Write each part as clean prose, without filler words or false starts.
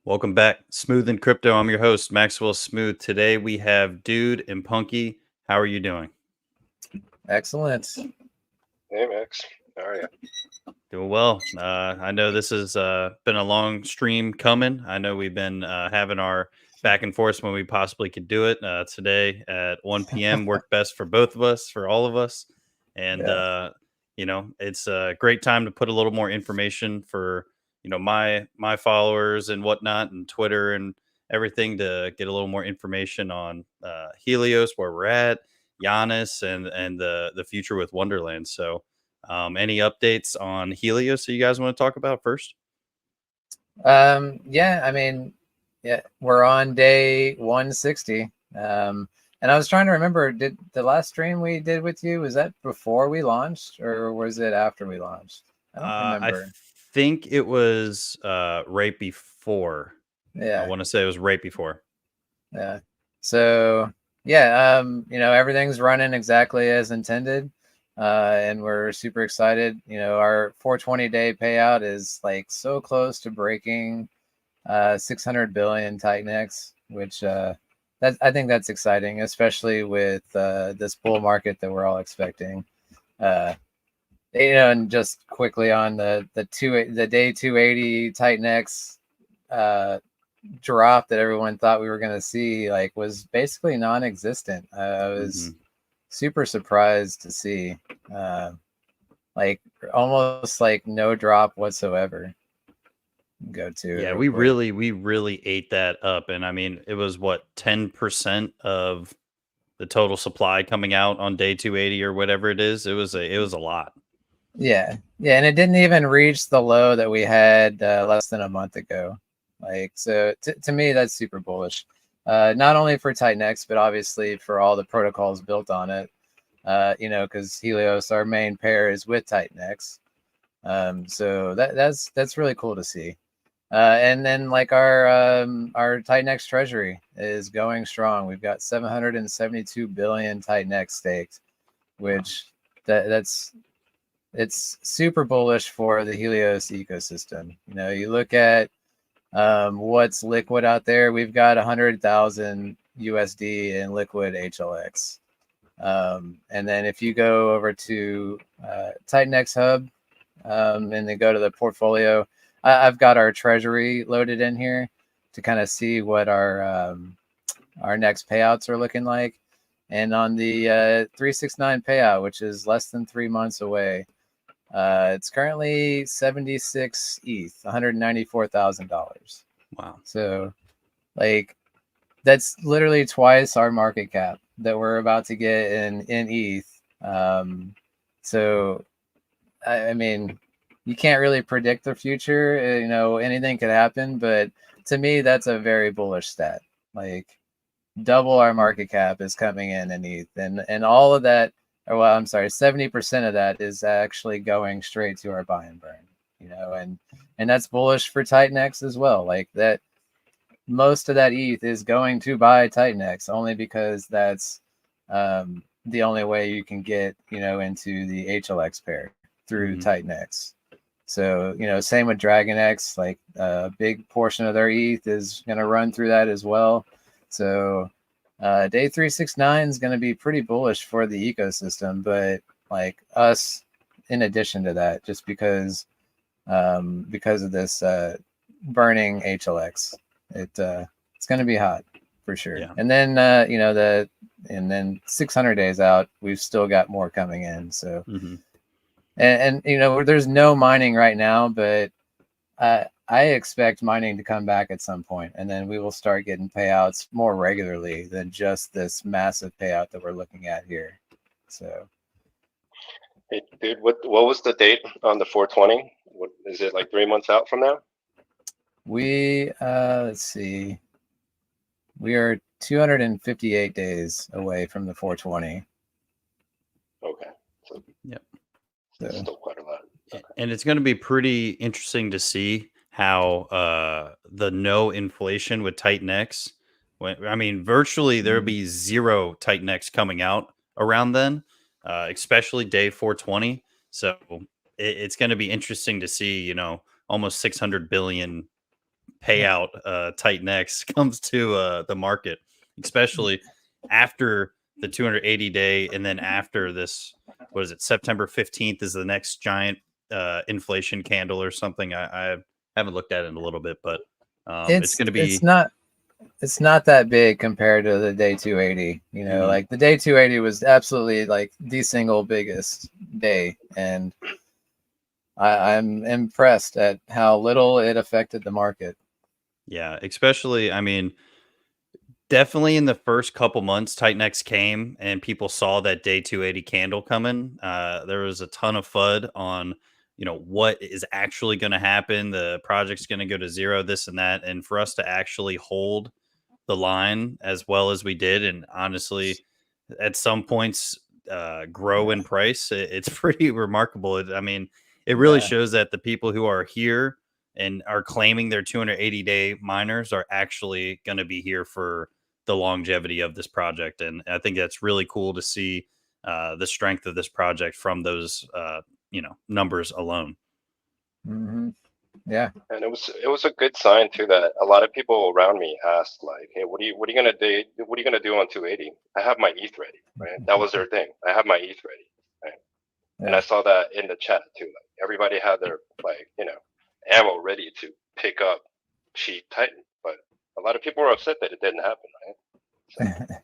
Welcome back, Smooth and Crypto. I'm your host, Maxwell Smooth. Today we have Dude and Punky. How are you doing? Excellent. Hey Max, how are you? Doing well. I know this has been a long stream coming. I know we've been having our back and forth when we possibly could do it. Today at 1 p.m. worked best for both of us, for all of us. And, Yeah. it's a great time to put a little more information for, my followers and whatnot and Twitter and everything to get a little more information on Helios, where we're at, Janus, and the future with Wonderland. So, any updates on Helios that you guys want to talk about first? Yeah, I mean, yeah, we're on day 160. And I was trying to remember, did the last stream we did with you, was that before we launched or was it after we launched? I don't I remember. think it was right before. I Yeah, want to say it was right before. yeah. So yeah, everything's running exactly as intended. And we're super excited. Our 420-day payout is like so close to breaking 600 billion Titan-X, which I think that's exciting, especially with this bull market that we're all expecting. Uh, and just quickly on the day 280 Titan-X drop that everyone thought we were going to see, like, was basically non-existent. I was super surprised to see, like, almost like no drop whatsoever. Go to Yeah, real we quick. really ate that up, and I mean, it was what 10% of the total supply coming out on day 280 or whatever it is. It was a lot. Yeah, and it didn't even reach the low that we had less than a month ago. Like, so to me, that's super bullish. Not only for Titan-X, but obviously for all the protocols built on it. Because Helios, our main pair, is with Titan-X. So that's really cool to see. And then, like, our Titan-X treasury is going strong. We've got 772 billion Titan-X staked, which that's it's super bullish for the Helios ecosystem. You look at what's liquid out there. We've got 100,000 USD in liquid HLX. And then if you go over to Titan-X Hub and then go to the portfolio, I've got our treasury loaded in here to kind of see what our next payouts are looking like. And on the 369 payout, which is less than 3 months away, it's currently 76 ETH, $194,000. Wow. So, like, that's literally twice our market cap that we're about to get in ETH. So, I mean, you can't really predict the future. Anything could happen, but to me, that's a very bullish stat. Like, double our market cap is coming in ETH, and all of that. Well, I'm sorry, 70% of that is actually going straight to our buy and burn. And that's bullish for Titan-X as well. Like, that, most of that ETH is going to buy Titan-X only because that's the only way you can get into the HLX pair through Titan-X. So same with DragonX. Like, a big portion of their ETH is going to run through that as well. So day 369 is going to be pretty bullish for the ecosystem, but like us, in addition to that, just because of this burning HLX, it's going to be hot for sure. Yeah. And then and then 600 days out, we've still got more coming in. So and there's no mining right now, but I expect mining to come back at some point, and then we will start getting payouts more regularly than just this massive payout that we're looking at here. So, Hey dude, what was the date on the 420? What is it, like 3 months out from now? we let's see, we are 258 days away from the 420. Okay, so Yep. that's still quite a lot. Okay. And it's going to be pretty interesting to see how the no inflation with Titan-X. I mean, virtually there'll be zero Titan-X coming out around then, especially day 420. So it's going to be interesting to see, almost 600 billion payout Titan X comes to the market, especially after the 280 day, and then after this, what is it, September 15th is the next giant inflation candle or something. I haven't looked at it in a little bit, but it's going to be it's not that big compared to the day 280. You know, like the day 280 was absolutely like the single biggest day, and I'm impressed at how little it affected the market. Yeah, especially, I mean, definitely in the first couple months, Titan X came and people saw that day 280 candle coming. There was a ton of FUD on, what is actually going to happen. The project's going to go to zero, this and that. And for us to actually hold the line as well as we did, and honestly, at some points, grow in price, it's pretty remarkable. I mean, it really shows that the people who are here and are claiming they're 280-day miners are actually going to be here for the longevity of this project. And I think that's really cool to see the strength of this project from those, numbers alone. Mm-hmm. Yeah. And it was a good sign too that a lot of people around me asked like, "Hey, what are you gonna do? What are you gonna do on 280?" I have my ETH ready, right? That was their thing. I have my ETH ready, right? Yeah. And I saw that in the chat too. Like everybody had their ammo ready to pick up cheap Titan, but a lot of people were upset that it didn't happen, right? So.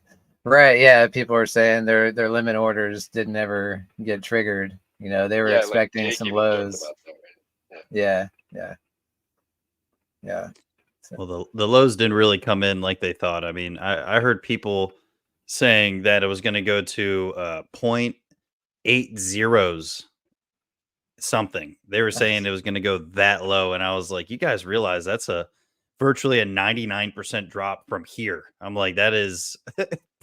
Right. Yeah. People were saying their limit orders didn't ever get triggered. You know, they were expecting like some lows. That, right? Yeah. So. Well, the lows didn't really come in like they thought. I mean, I heard people saying that it was going to go to 0.80 something. They were saying it was going to go that low, and I was like, you guys realize that's virtually a 99% drop from here. I'm like, that is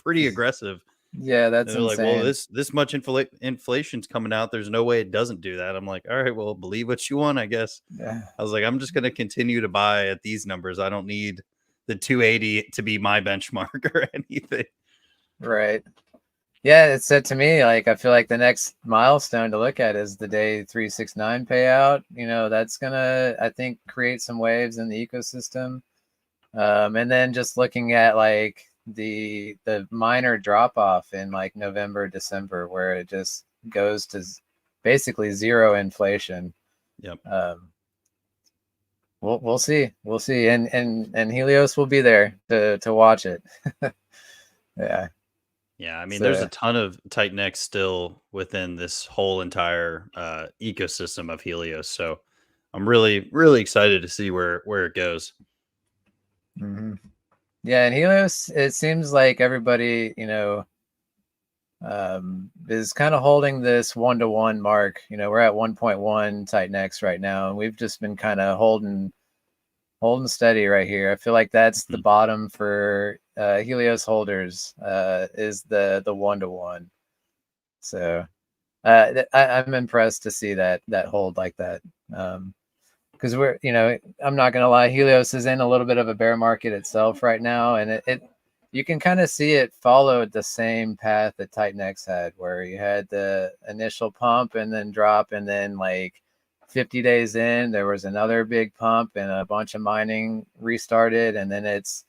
pretty aggressive. Yeah, that's they're insane. like, well, this much inflation's coming out. There's no way it doesn't do that. I'm like, all right, well, believe what you want, I guess. Yeah. I was like, I'm just going to continue to buy at these numbers. I don't need the 280 to be my benchmark or anything. Right. Yeah, it said to me, like, I feel like the next milestone to look at is the day 369 payout. You know, that's gonna, I think, create some waves in the ecosystem. And then just looking at like the minor drop off in like November, December, where it just goes to basically zero inflation. Yep. We'll see, and Helios will be there to watch it. Yeah. Yeah, I mean, there's a ton of Titan X still within this whole entire ecosystem of Helios, so I'm really, really excited to see where it goes. Mm-hmm. Yeah, and Helios, it seems like everybody, is kind of holding this 1-to-1 mark. You know, we're at 1.1 Titan X right now, and we've just been kind of holding steady right here. I feel like that's the bottom for Helios holders, is the 1-to-1. So I'm impressed to see that hold like that. Because we're, I'm not gonna lie, Helios is in a little bit of a bear market itself right now, and it you can kind of see it followed the same path that Titan X had, where you had the initial pump and then drop, and then like 50 days in, there was another big pump and a bunch of mining restarted, and then it's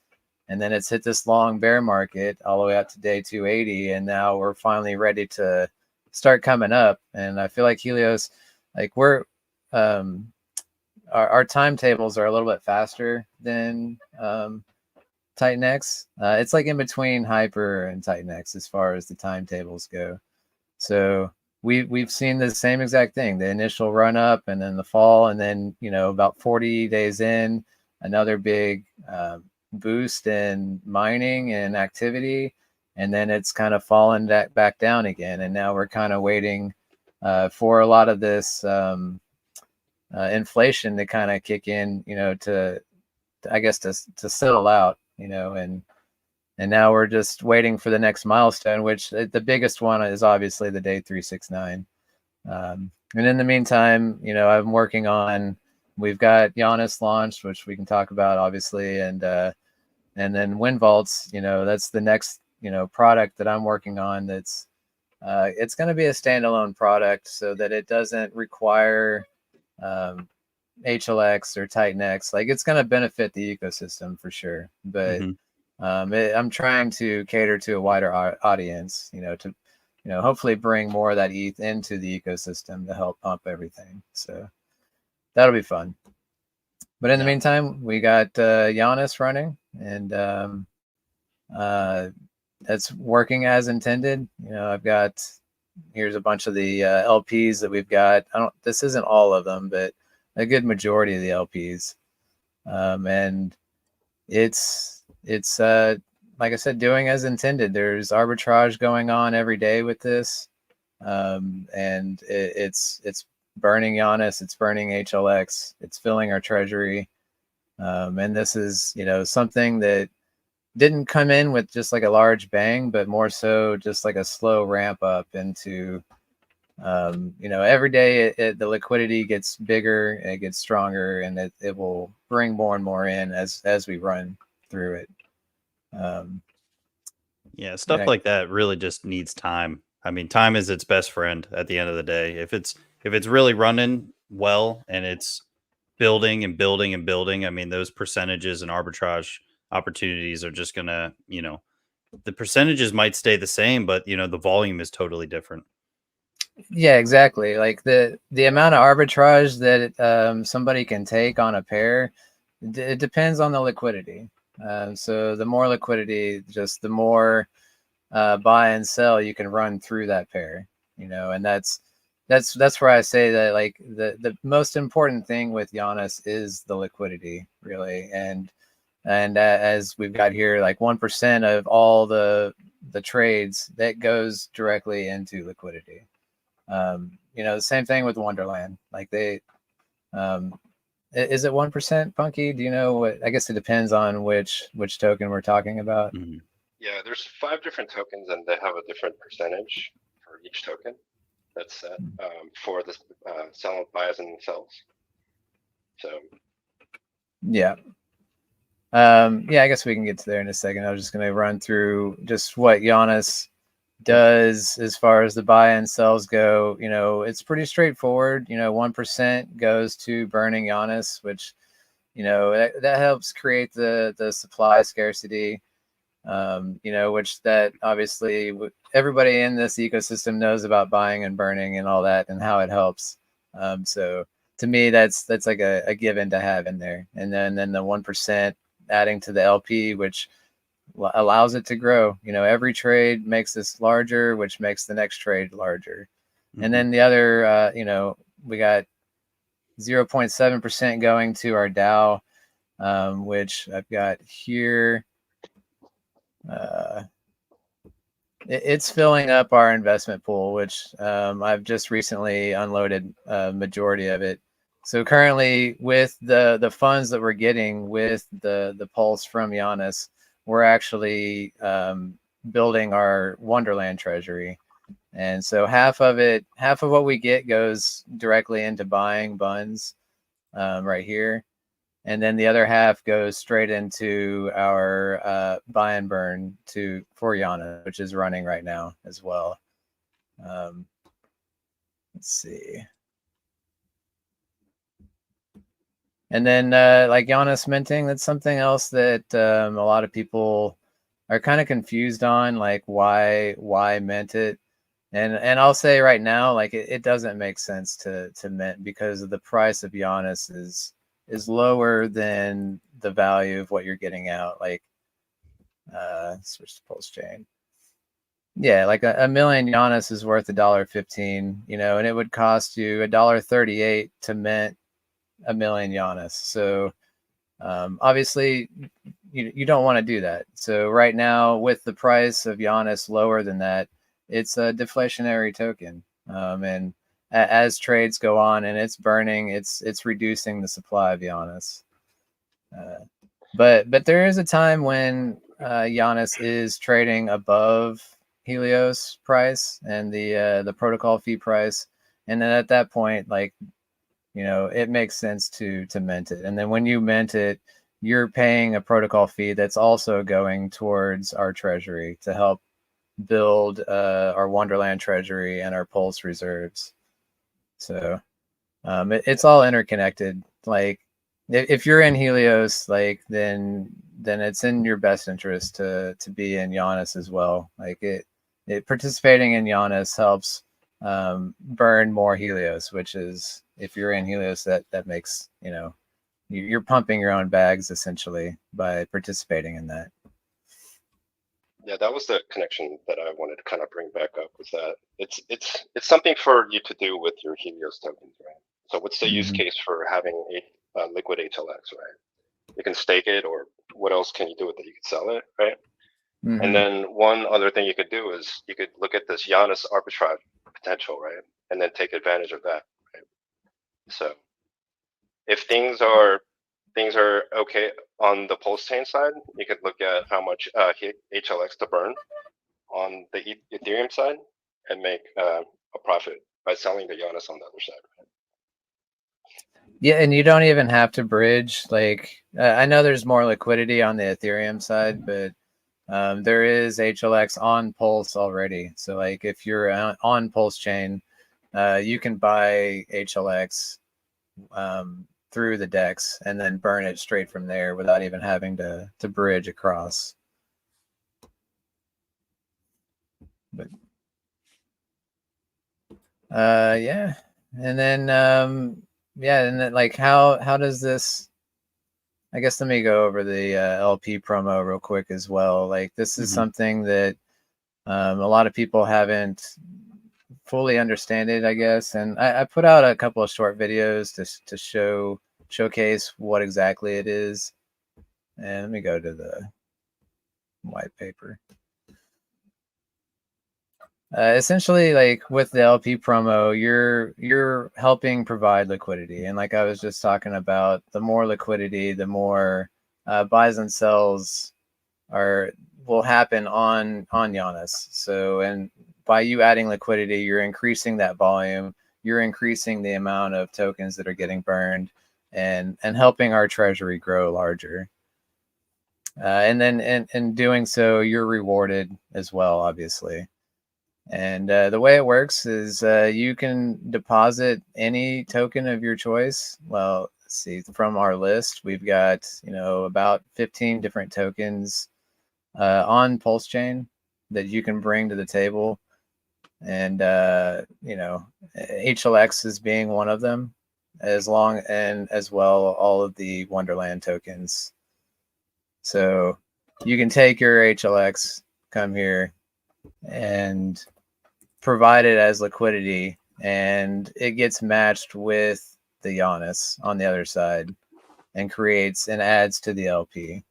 hit this long bear market all the way up to day 280, and now we're finally ready to start coming up. And I feel like Helios, like we're our timetables are a little bit faster than Titan X. It's like in between Hyper and Titan X as far as the timetables go. So we've seen the same exact thing, the initial run up and then the fall, and then about 40 days in, another big boost in mining and activity, and then it's kind of fallen back down again, and now we're kind of waiting for a lot of this inflation to kind of kick in, to I guess to settle out, and now we're just waiting for the next milestone, which the biggest one is obviously the day 369. And in the meantime, I'm working on, we've got Janus launched, which we can talk about obviously, and then Wind Vaults, that's the next product that I'm working on. That's it's going to be a standalone product so that it doesn't require HLX or Titan X, like it's going to benefit the ecosystem for sure. But I'm trying to cater to a wider audience, to hopefully bring more of that ETH into the ecosystem to help pump everything. So that'll be fun. But in the meantime, we got Janus running, and that's working as intended. I've got, here's a bunch of the LPs that we've got. This isn't all of them, but a good majority of the LPs. And it's like I said, doing as intended. There's arbitrage going on every day with this. And it's burning Janus, it's burning HLX, it's filling our treasury. And this is, something that didn't come in with just like a large bang, but more so just like a slow ramp up into, every day the liquidity gets bigger, it gets stronger, and it will bring more and more in as we run through it. Stuff like that really just needs time. I mean, time is its best friend at the end of the day. If it's really running well and it's building and building and building, I mean, those percentages and arbitrage opportunities are just gonna, the percentages might stay the same, but the volume is totally different. Yeah, exactly. Like the amount of arbitrage that somebody can take on a pair, it depends on the liquidity. So the more liquidity, just the more buy and sell you can run through that pair, and that's where I say that like the most important thing with Janus is the liquidity, really. And as we've got here, like 1% of all the trades that goes directly into liquidity. The same thing with Wonderland. Like they, is it 1%, Punky? Do you know what? I guess it depends on which token we're talking about. Mm-hmm. Yeah, there's 5 different tokens, and they have a different percentage for each token that's set for the buyers and sells. So yeah. I guess we can get to there in a second. I was just going to run through just what Janus does as far as the buy and sells go. It's pretty straightforward. 1% goes to burning Janus, which that helps create the supply scarcity, which that obviously everybody in this ecosystem knows about buying and burning and all that and how it helps. So to me, that's like a given to have in there. And then the 1% adding to the LP, which allows it to grow. Every trade makes this larger, which makes the next trade larger. Mm-hmm. And then the other, we got 0.7% going to our DAO, which I've got here. It's filling up our investment pool, which I've just recently unloaded a majority of it. So currently, with the funds that we're getting with the pulse from Janus, we're actually building our Wonderland treasury. And so half of what we get goes directly into buying buns right here. And then the other half goes straight into our buy and burn for Janus, which is running right now as well. Let's see. And then like Janus minting, that's something else that a lot of people are kind of confused on, like why mint it. And I'll say right now, like it doesn't make sense to mint because of the price of Janus is lower than the value of what you're getting out. Like switch to Pulse Chain. Yeah, like a million Janus is worth $1.15, and it would cost you $1.38 to mint a million Janus. So obviously you don't want to do that. So right now, with the price of Janus lower than that, it's a deflationary token. And as trades go on and it's burning, it's reducing the supply of Janus. But there is a time when Janus is trading above Helios price and the protocol fee price, and then at that point, like it makes sense to mint it. And then when you mint it, you're paying a protocol fee that's also going towards our treasury to help build our Wonderland treasury and our Pulse reserves. So it's all interconnected. like if you're in Helios, like then it's in your best interest to be in Janus as well. Like it participating in Janus helps burn more Helios, which is, if you're in Helios, that makes, you know, you're pumping your own bags essentially by participating in that. Yeah, that was the connection that I wanted to kind of bring back up, was that it's something for you to do with your Helios tokens, right? So what's the use case for having a liquid HLX, right? You can stake it, or what else can you do with it? You could sell it, right? And then one other thing you could do is you could look at this Janus arbitrage potential, right? And then take advantage of that, right? So if things are okay on the Pulse chain side, you could look at how much HLX to burn on the Ethereum side and make a profit by selling the Janus on the other side. Right? Yeah, and you don't even have to bridge. Like I know there's more liquidity on the Ethereum side, but there is HLX on Pulse already. So like if you're on Pulse chain, you can buy HLX through the DEX and then burn it straight from there without even having to bridge across. But yeah, and then yeah, and then like how does this? I guess let me go over the LP promo real quick as well. Like this is something that a lot of people haven't fully understand it, I guess. And I put out a couple of short videos to showcase what exactly it is. And let me go to the white paper. Essentially, like with the LP promo, you're helping provide liquidity, and like I was just talking about, the more liquidity, the more buys and sells will happen on Janus. So, and by you adding liquidity, you're increasing that volume, you're increasing the amount of tokens that are getting burned, and helping our treasury grow larger. And then in doing so, you're rewarded as well, obviously. And the way it works is you can deposit any token of your choice. Well, let's see, from our list, we've got, you know, about 15 different tokens on Pulse Chain that you can bring to the table. And, you know, HLX is being one of them, as well all of the Wonderland tokens. So you can take your HLX, come here, and provide it as liquidity, and it gets matched with the Janus on the other side and creates and adds to the LP.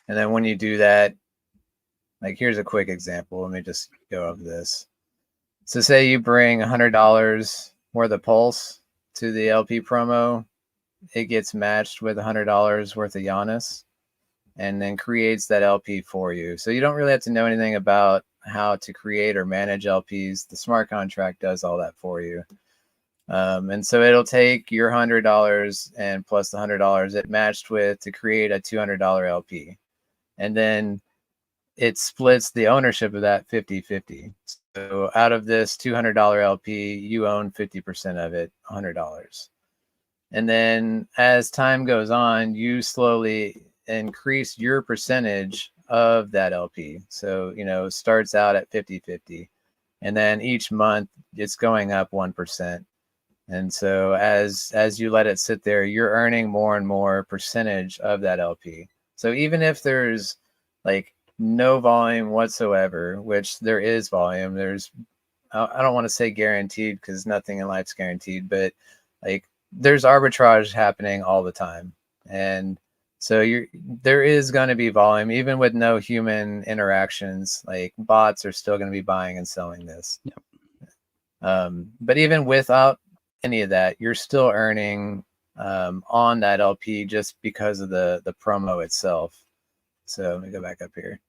And then when you do that, like here's a quick example. Let me just go over this. So say you bring $100 worth of Pulse to the LP promo, it gets matched with $100 worth of Janus and then creates that LP for you. So you don't really have to know anything about how to create or manage LPs. The smart contract does all that for you. And so it'll take your $100 and plus the $100 it matched with to create a $200 LP. And then it splits the ownership of that 50-50. So out of this $200 LP, you own 50% of it, $100. And then as time goes on, you slowly increase your percentage of that LP. So, you know, starts out at 50-50. And then each month it's going up 1%. And so as you let it sit there, you're earning more and more percentage of that LP. So even if there's like no volume whatsoever, which there is volume, I don't want to say guaranteed because nothing in life's guaranteed, but like there's arbitrage happening all the time. And so there is going to be volume, even with no human interactions. Like bots are still going to be buying and selling this. Yep. But even without any of that, you're still earning on that LP just because of the promo itself. So let me go back up here.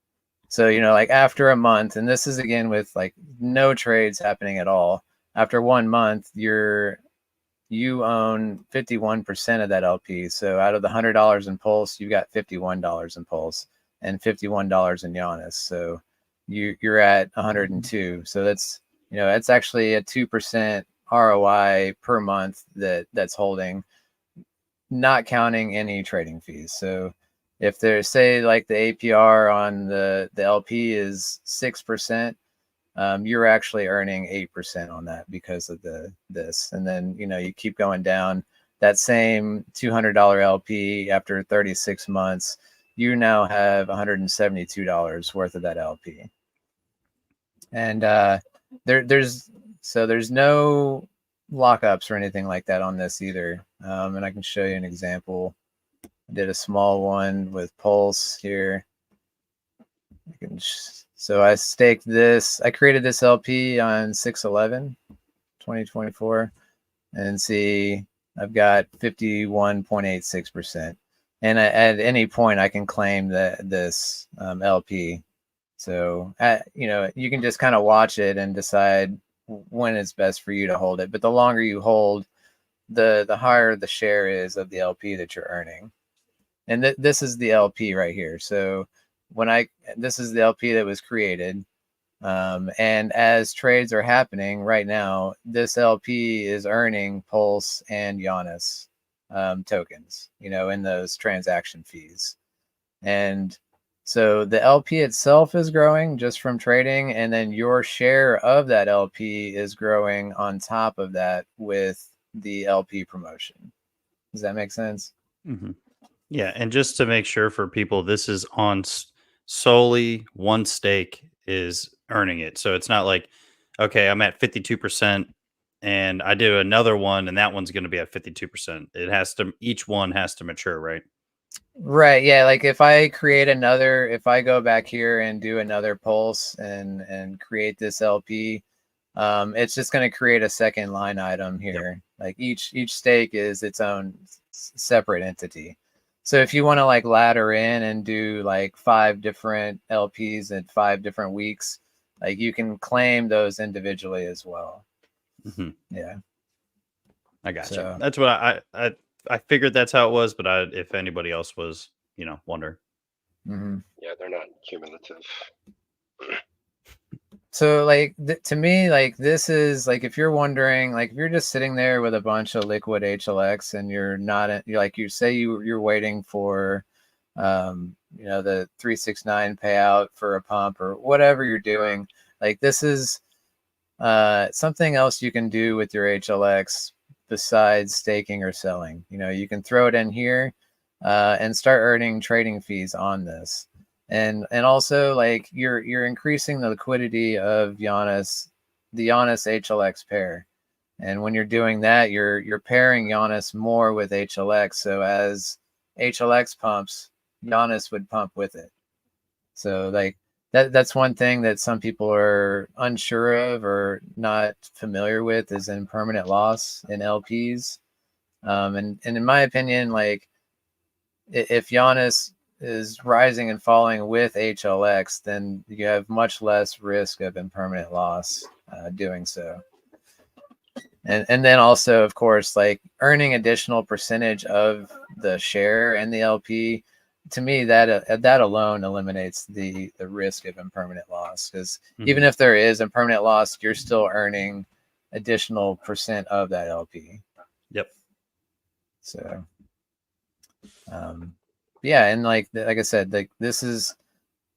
So, you know, like after a month, and this is again with like no trades happening at all. After 1 month, you own 51% of that LP. So out of the $100 in Pulse, you got $51 in Pulse and $51 in Janus. So you're at 102. So that's, you know, that's actually a 2% ROI per month that's holding. not counting any trading fees. So if there's, say, like the APR on the LP is 6%, you're actually earning 8% on that because of this. And then, you know, you keep going down. That same $200 LP, after 36 months, you now have $172 worth of that LP. And there's no lockups or anything like that on this either. And I can show you an example. I did a small one with Pulse here. So I staked this. I created this LP on 6/11/2024, and see, I've got 51.86%. And at any point, I can claim this LP. So, you know, you can just kind of watch it and decide when it's best for you to hold it. But the longer you hold, the higher the share is of the LP that you're earning. And this is the LP right here. So this is the LP that was created. And as trades are happening right now, this LP is earning Pulse and Janus tokens, you know, in those transaction fees. And so the LP itself is growing just from trading, and then your share of that LP is growing on top of that with the LP promotion. Does that make sense? Mm-hmm. Yeah, and just to make sure for people, this is on solely one stake is earning it. So it's not like, okay, I'm at 52% and I do another one and that one's going to be at 52%. Each one has to mature, right? Right. Yeah. Like if I go back here and do another Pulse and create this LP, it's just going to create a second line item here. Yep. Like each stake is its own separate entity. So if you want to like ladder in and do like 5 different LPs at 5 different weeks, like you can claim those individually as well. Mm-hmm. Yeah. I got you. That's what I figured that's how it was, but if anybody else was, you know, wondering. Mm-hmm. Yeah, they're not cumulative. So like to me, like this is like, if you're wondering, like if you're just sitting there with a bunch of liquid HLX and you're not, you're waiting for, you know, the 369 payout for a pump or whatever you're doing, like this is something else you can do with your HLX besides staking or selling. You know, you can throw it in here and start earning trading fees on this. And also, like you're increasing the liquidity of Janus, the Janus HLX pair. And when you're doing that, you're pairing Janus more with HLX. So as HLX pumps, Janus would pump with it. So like that's one thing that some people are unsure of or not familiar with, is impermanent loss in LPs. And in my opinion, like if Janus is rising and falling with HLX, then you have much less risk of impermanent loss doing so. And then also, of course, like earning additional percentage of the share in the LP, to me, that alone eliminates the risk of impermanent loss, because even if there is impermanent loss, you're still earning additional percent of that LP. Yep. So, yeah, and like I said, like this is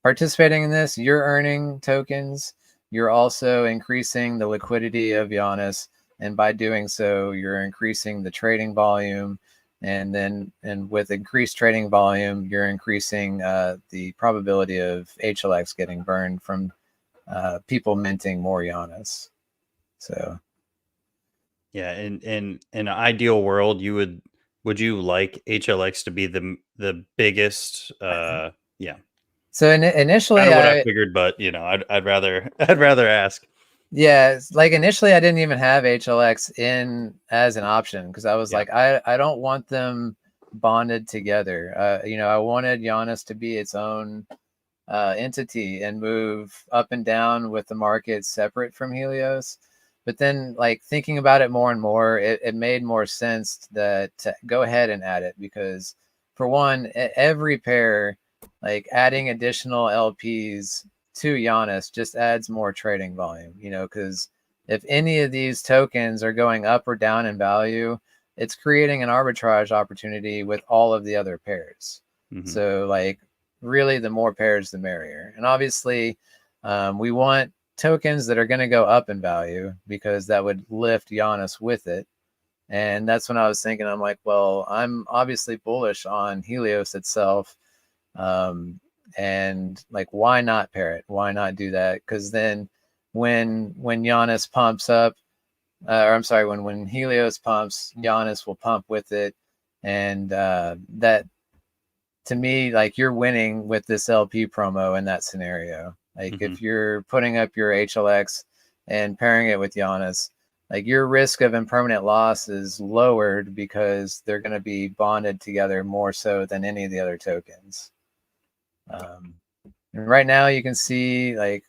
participating in this, you're earning tokens. You're also increasing the liquidity of Janus, and by doing so, you're increasing the trading volume. And with increased trading volume, you're increasing the probability of HLX getting burned from people minting more Janus. So, yeah, in an ideal world, would you like HLX to be the biggest? Yeah. So initially, kind of what I figured, but you know, I'd rather ask. Yeah, like initially I didn't even have HLX in as an option, because I was like, I don't want them bonded together. You know, I wanted Janus to be its own entity and move up and down with the market separate from Helios. But then, like thinking about it more and more, it made more sense to go ahead and add it, because for one, every pair, like adding additional LPs to Janus just adds more trading volume, you know, because if any of these tokens are going up or down in value, it's creating an arbitrage opportunity with all of the other pairs. So like really the more pairs, the merrier. And obviously we want tokens that are going to go up in value because that would lift Janus with it. And that's when I was thinking, I'm like, well, I'm obviously bullish on Helios itself. And like, why not pair it? Why not do that? Because then when Janus pumps up, or I'm sorry, when Helios pumps, Janus will pump with it. And that, to me, like, you're winning with this LP promo in that scenario. Like if you're putting up your HLX and pairing it with Janus, like your risk of impermanent loss is lowered because they're going to be bonded together more so than any of the other tokens. And right now you can see like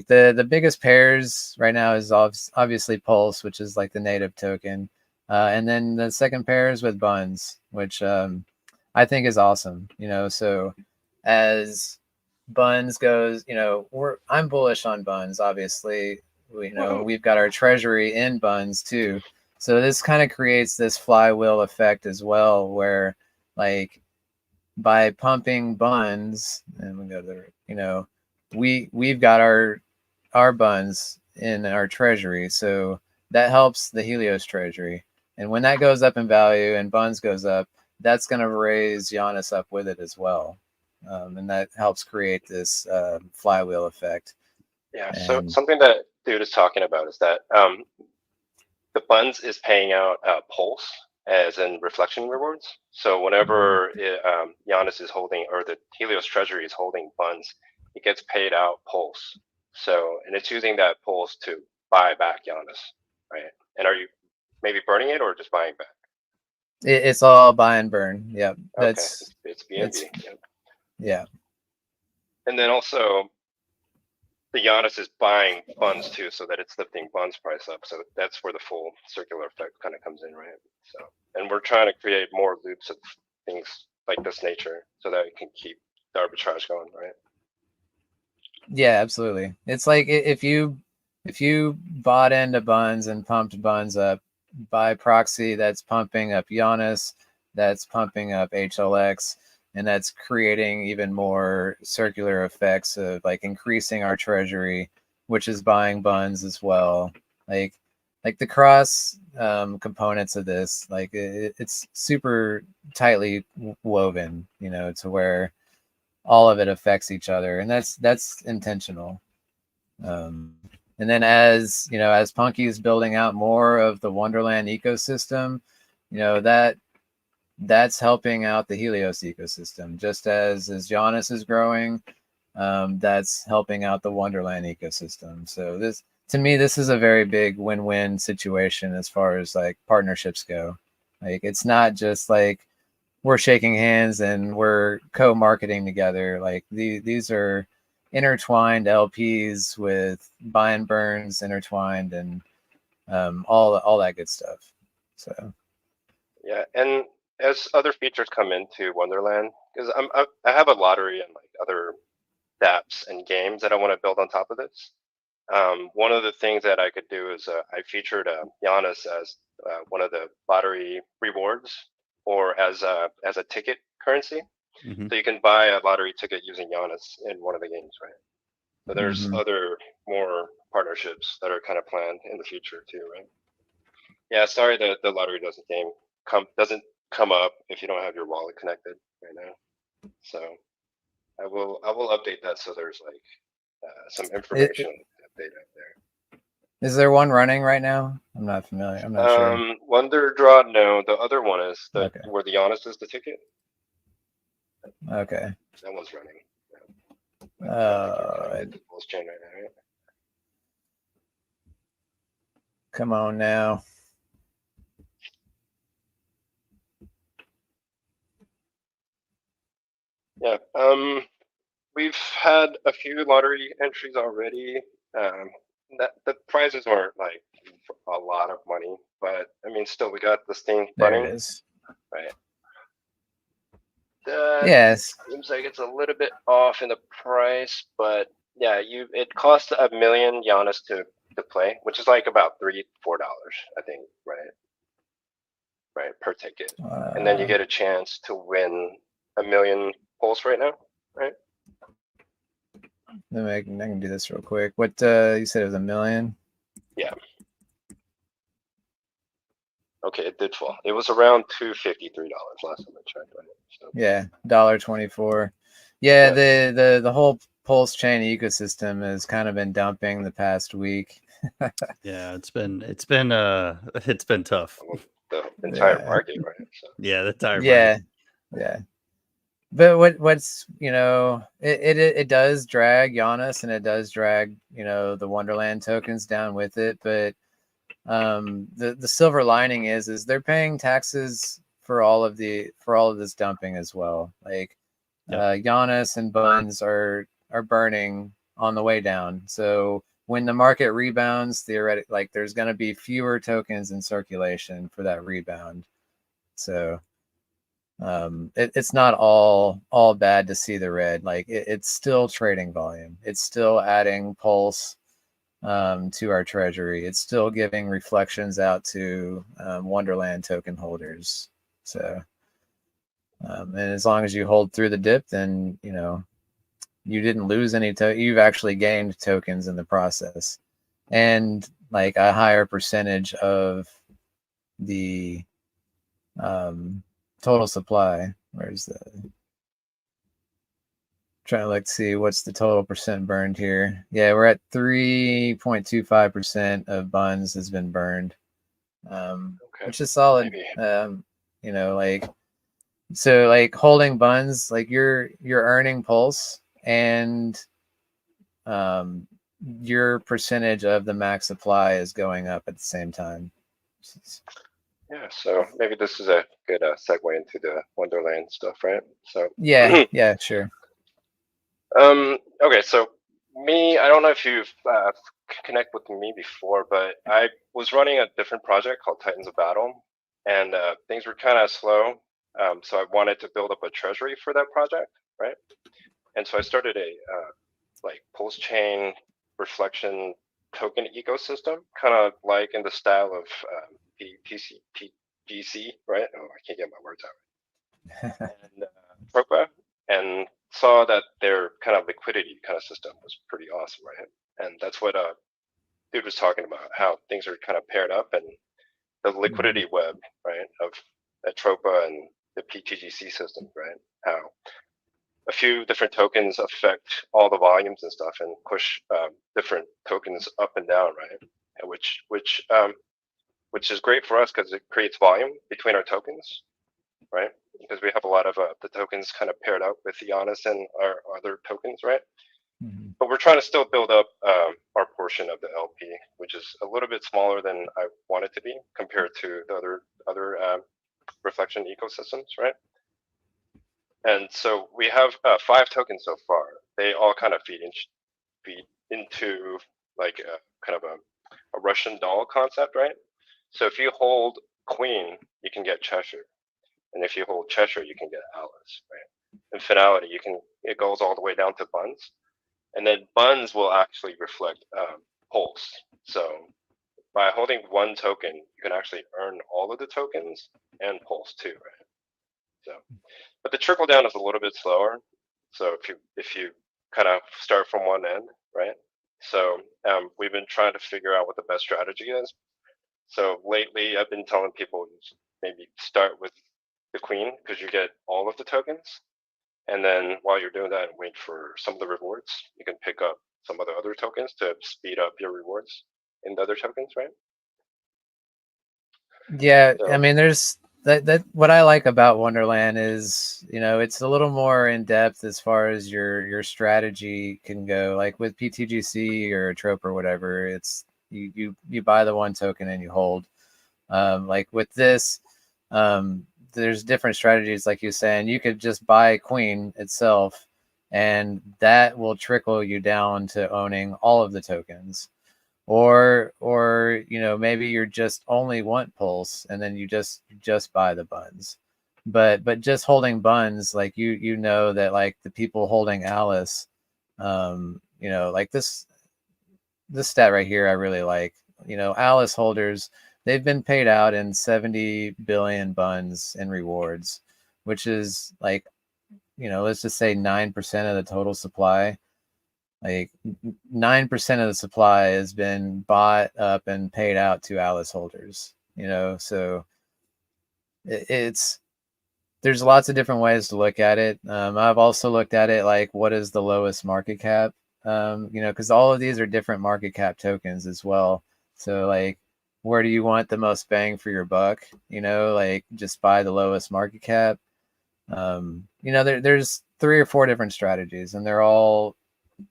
the biggest pairs right now is obviously Pulse, which is like the native token. And then the second pair is with Buns, which I think is awesome. So as Buns goes, I'm bullish on Buns, obviously. We've got our treasury in Buns too. So this kind of creates this flywheel effect as well, where like by pumping Buns, and we go there, we've got our Buns in our treasury. So that helps the Helios treasury. And when that goes up in value and Buns goes up, that's going to raise Janus up with it as well. And that helps create this flywheel effect. Yeah, so something that dude is talking about is that the Buns is paying out Pulse as in reflection rewards. So whenever Janus is holding, or the Helios treasury is holding Buns, it gets paid out Pulse. So, and it's using that Pulse to buy back Janus, right? And are you maybe burning it or just buying back? It's all buy and burn. Yep. Okay, it's BNB. Yeah. And then also, the Janus is buying Buns too, so that it's lifting Buns price up. So that's where the full circular effect kind of comes in, right? So, and we're trying to create more loops of things like this nature so that it can keep the arbitrage going, right? Yeah, absolutely. It's like if you bought into Buns and pumped Buns up, by proxy, that's pumping up Janus, that's pumping up HLX, and that's creating even more circular effects of like increasing our treasury, which is buying Buns as well. Like the cross components of this, like it's super tightly woven, to where all of it affects each other, and that's intentional. And then as Punky is building out more of the Wonderland ecosystem, that's helping out the Helios ecosystem. Just as Janus is growing, that's helping out the Wonderland ecosystem. So this, to me, this is a very big win-win situation as far as like partnerships go. Like it's not just like we're shaking hands and we're co-marketing together. Like these are intertwined LPs with buy and burns intertwined, and all that good stuff. So yeah, and as other features come into Wonderland, because I have a lottery and like other dApps and games that I want to build on top of this. One of the things that I could do is I featured Janus as one of the lottery rewards, or as a ticket currency. So you can buy a lottery ticket using Janus in one of the games, right? So there's other more partnerships that are kind of planned in the future too, right? Yeah, sorry that the lottery doesn't come up if you don't have your wallet connected right now. So I will update that so there's like some information update up there. Is there one running right now? I'm not familiar. I'm not sure. Wonder Draw, no. The other one is where the Janus is the ticket. Okay. That one's running. Chain right now, right? Come on now. Yeah. We've had a few lottery entries already. That the prizes weren't like a lot of money, but I mean, still we got this thing running. There it is. Right. Yes. Seems like it's a little bit off in the price, but yeah, it costs $1 million Janus to play, which is like about $3-4, I think, right? right, per ticket. And then you get a chance to win 1 million pulse right now, right? I can do this real quick. What you said it was 1 million? Yeah. Okay, it did fall. It was around $253 last time I checked, right? So. Yeah, $1.24. Yeah, the whole Pulse chain ecosystem has kind of been dumping the past week. Yeah, it's been tough. The entire market, right? So. Yeah, the entire market. market. Yeah. But what's it does drag Janus, and it does drag the Wonderland tokens down with it, but the silver lining is they're paying taxes for all of this dumping as well. Like Janus and Buns are burning on the way down. So when the market rebounds, theoretically, like there's going to be fewer tokens in circulation for that rebound. So it's not all bad to see the red. Like it's still trading volume. It's still adding pulse to our treasury. It's still giving reflections out to Wonderland token holders. So and as long as you hold through the dip, then you didn't lose any you've actually gained tokens in the process, and like a higher percentage of the total supply. Where's the trying to like see what's the total percent burned here? Yeah, we're at 3.25% of Buns has been burned, which is solid. Like so, like holding Buns, like you're earning pulse, and your percentage of the max supply is going up at the same time. Yeah, so maybe this is a good segue into the Wonderland stuff, right? So yeah, sure. Okay, so me, I don't know if you've connect with me before, but I was running a different project called Titans of Battle, and things were kind of slow. So I wanted to build up a treasury for that project, right? And so I started a like pulse chain reflection token ecosystem, kind of like in the style of PGC, right? Oh, I can't get my words out. And Tropa, and saw that their kind of liquidity kind of system was pretty awesome, right? And that's what dude was talking about, how things are kind of paired up, and the liquidity web, right, of Tropa and the PTGC system, right? How a few different tokens affect all the volumes and stuff, and push different tokens up and down, right? And which is great for us because it creates volume between our tokens, right? Because we have a lot of the tokens kind of paired up with Janus and our other tokens, right? But we're trying to still build up our portion of the LP, which is a little bit smaller than I want it to be compared to the other reflection ecosystems, right? And so we have 5 tokens so far. They all kind of feed into like a kind of a Russian doll concept, right? So if you hold Queen, you can get Cheshire, and if you hold Cheshire, you can get Alice, right? In finality, it goes all the way down to Buns, and then Buns will actually reflect Pulse. So by holding one token, you can actually earn all of the tokens and Pulse too, right? So, but the trickle down is a little bit slower. So if you kind of start from one end, right? So we've been trying to figure out what the best strategy is. So lately, I've been telling people maybe start with the Queen because you get all of the tokens, and then while you're doing that, wait for some of the rewards. You can pick up some of the other tokens to speed up your rewards in the other tokens, right? Yeah, so, I mean, there's that. What I like about Wonderland is, it's a little more in depth as far as your strategy can go. Like with PTGC or Trope or whatever, it's you buy the one token and you hold. Like with this, there's different strategies. Like you're saying, you could just buy Queen itself, and that will trickle you down to owning all of the tokens. Or maybe you're just only want Pulse, and then you just buy the Buns. But just holding Buns, like you know that like the people holding Alice, like this stat right here, I really like. Alice holders they've been paid out in 70 billion buns in rewards, which is like, let's just say 9% of the total supply. Like 9% of the supply has been bought up and paid out to Alice holders, so it's there's lots of different ways to look at it. I've also looked at it like, what is the lowest market cap? Because all of these are different market cap tokens as well. So like, where do you want the most bang for your buck? Like just buy the lowest market cap. There's 3 or 4 different strategies, and they're all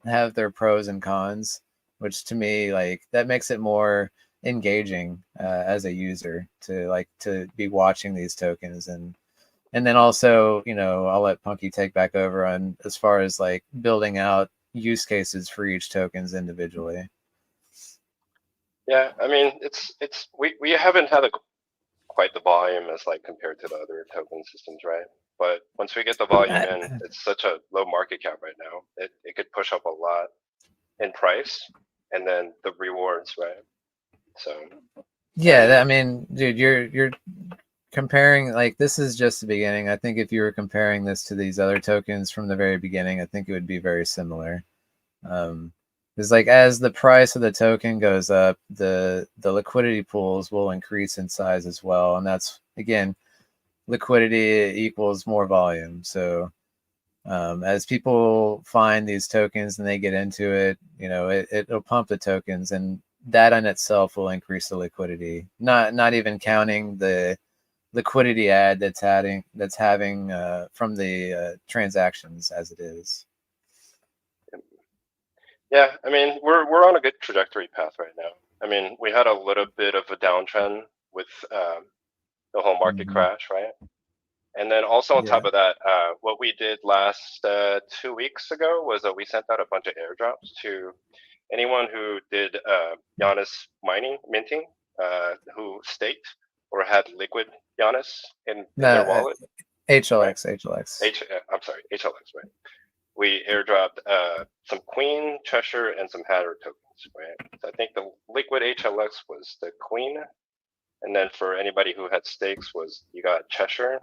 have their pros and cons, which to me, like, that makes it more engaging as a user to be watching these tokens. And then also, I'll let Punky take back over on as far as like building out use cases for each tokens individually. Yeah, I mean, we haven't had quite the volume as like compared to the other token systems, right? But once we get the volume in, it's such a low market cap right now. It could push up a lot in price, and then the rewards, right? So yeah, I mean, dude, you're comparing, like, this is just the beginning. I think if you were comparing this to these other tokens from the very beginning, I think it would be very similar. Because like as the price of the token goes up, the liquidity pools will increase in size as well, and that's, again, liquidity equals more volume. So as people find these tokens and they get into it, it'll pump the tokens, and that in itself will increase the liquidity. Not even counting the liquidity add that's having from the transactions as it is. yeah, I mean, we're on a good trajectory path right now. I mean, we had a little bit of a downtrend with the whole market crash, right? And then also on top of that, what we did last 2 weeks ago was that we sent out a bunch of airdrops to anyone who did Janus minting, who staked or had liquid Janus in their wallet. HLX. I'm sorry, HLX, right? We airdropped some Queen, Cheshire, and some Hatter tokens, right? So I think the liquid HLX was the Queen, and then for anybody who had stakes was you got Cheshire,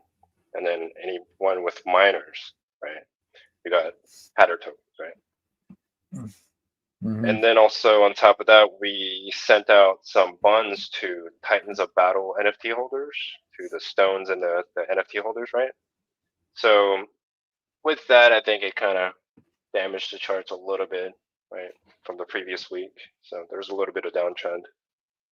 and then anyone with miners, right? You got Hatter tokens, right? And then also on top of that, we sent out some buns to Titans of Battle NFT holders, to the stones and the NFT holders, right? So with that, I think it kind of damaged the charts a little bit, right, from the previous week. So there's a little bit of downtrend.